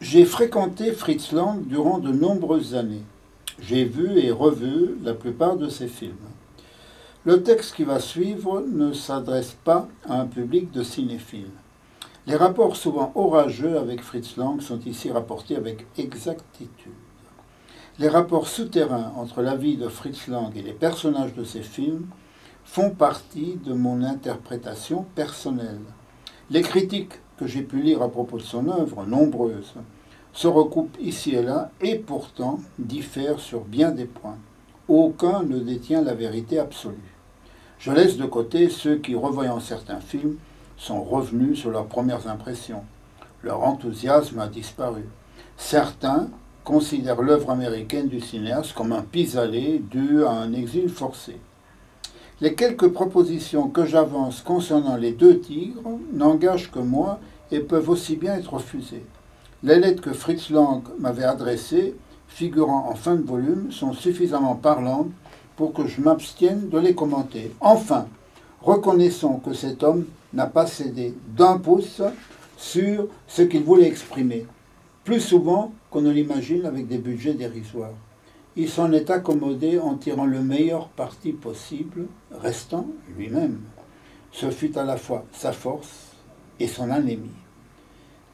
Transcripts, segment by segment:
J'ai fréquenté Fritz Lang durant de nombreuses années. J'ai vu et revu la plupart de ses films. Le texte qui va suivre ne s'adresse pas à un public de cinéphiles. Les rapports souvent orageux avec Fritz Lang sont ici rapportés avec exactitude. Les rapports souterrains entre la vie de Fritz Lang et les personnages de ses films font partie de mon interprétation personnelle. Les critiques que j'ai pu lire à propos de son œuvre, nombreuses, se recoupent ici et là et pourtant diffèrent sur bien des points. Aucun ne détient la vérité absolue. Je laisse de côté ceux qui, revoyant certains films, sont revenus sur leurs premières impressions. Leur enthousiasme a disparu. Certains considèrent l'œuvre américaine du cinéaste comme un pis-aller dû à un exil forcé. Les quelques propositions que j'avance concernant les deux tigres n'engagent que moi et peuvent aussi bien être refusées. Les lettres que Fritz Lang m'avait adressées, figurant en fin de volume, sont suffisamment parlantes pour que je m'abstienne de les commenter. Enfin, reconnaissons que cet homme n'a pas cédé d'un pouce sur ce qu'il voulait exprimer, plus souvent qu'on ne l'imagine avec des budgets dérisoires. Il s'en est accommodé en tirant le meilleur parti possible, restant lui-même. Ce fut à la fois sa force et son anémie.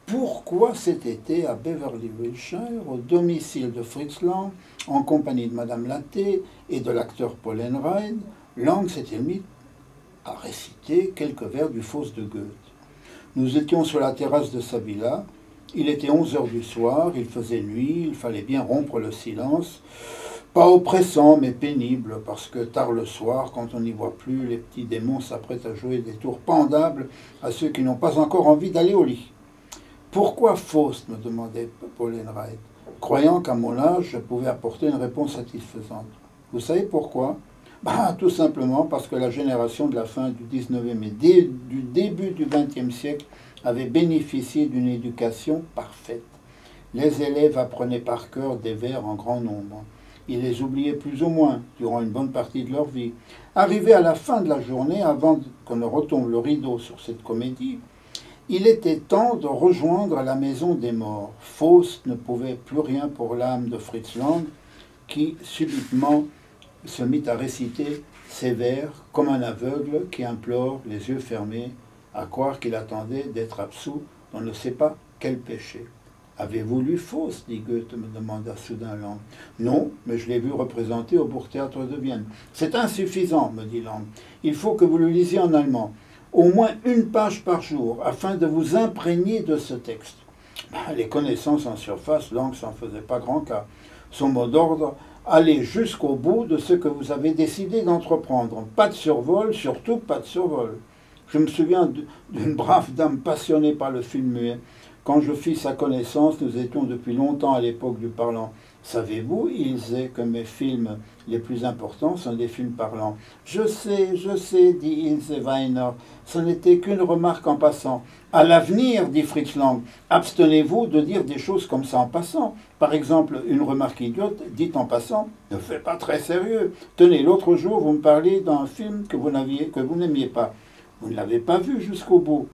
Pourquoi cet été, à Beverly Wilshire, au domicile de Fritz Lang, en compagnie de Madame Latte et de l'acteur Paul Enreid, Lang s'était mis à réciter quelques vers du Faust de Goethe. Nous étions sur la terrasse de sa villa. Il était 11 heures du soir, il faisait nuit, il fallait bien rompre le silence. Pas oppressant, mais pénible, parce que tard le soir, quand on n'y voit plus, les petits démons s'apprêtent à jouer des tours pendables à ceux qui n'ont pas encore envie d'aller au lit. Pourquoi Faust, me demandait Paul Enreid, croyant qu'à mon âge, je pouvais apporter une réponse satisfaisante. Vous savez pourquoi? Tout simplement parce que la génération de la fin du 19e et du début du 20e siècle avait bénéficié d'une éducation parfaite. Les élèves apprenaient par cœur des vers en grand nombre. Ils les oubliaient plus ou moins durant une bonne partie de leur vie. Arrivé à la fin de la journée, avant qu'on ne retombe le rideau sur cette comédie, il était temps de rejoindre la maison des morts. Faust ne pouvait plus rien pour l'âme de Fritz Lang, qui subitement se mit à réciter ces vers comme un aveugle qui implore, les yeux fermés, à croire qu'il attendait d'être absous d'on ne sait pas quel péché. « Avez-vous lu Faust » dit Goethe, me demanda soudain Lang. « Non, mais je l'ai vu représenté au Burgtheater de Vienne. »« C'est insuffisant, me dit Lang. Il faut que vous le lisiez en allemand. Au moins une page par jour, afin de vous imprégner de ce texte. » Les connaissances en surface, Lang s'en faisait pas grand cas. Son mot d'ordre: allez jusqu'au bout de ce que vous avez décidé d'entreprendre. Pas de survol, surtout pas de survol. Je me souviens d'une brave dame passionnée par le film muet. Quand je fis sa connaissance, nous étions depuis longtemps à l'époque du parlant. Savez-vous, Ilse, que mes films les plus importants sont des films parlants? Je sais, dit Ilse Weiner. Ce n'était qu'une remarque en passant. À l'avenir, dit Fritz Lang, abstenez-vous de dire des choses comme ça en passant. Par exemple, une remarque idiote, dite en passant, ne fait pas très sérieux. Tenez, l'autre jour, vous me parliez d'un film que vous n'aimiez pas. Vous ne l'avez pas vu jusqu'au bout.